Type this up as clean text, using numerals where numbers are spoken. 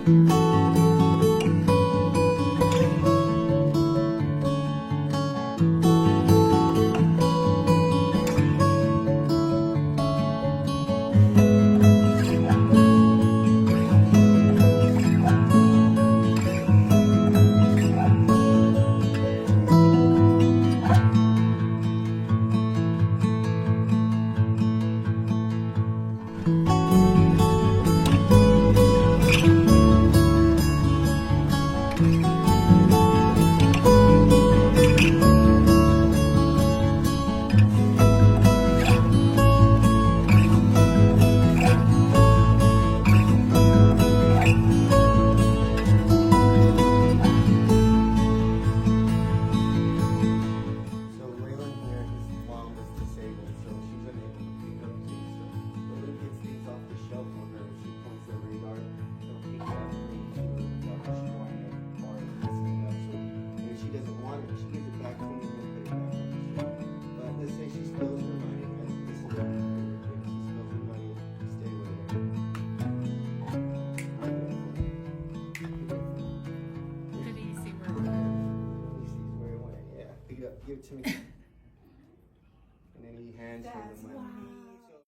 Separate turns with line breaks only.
So Raylan here, his mom was disabled, so she's unable to pick up things. So Raylan gets things off the shelf for her. She points the radar. She'll pick it up and maybe she will drop her shoe on it or messing it up. So if she doesn't want it, she gives it back to me and we'll put it back on the shelf. But let's say she spills her money. This is her favorite thing. She spills her money. Stay with her.
Did he see where it went?
He sees where it went. Yeah, pick it up. Give it to me. And then he hands her the money.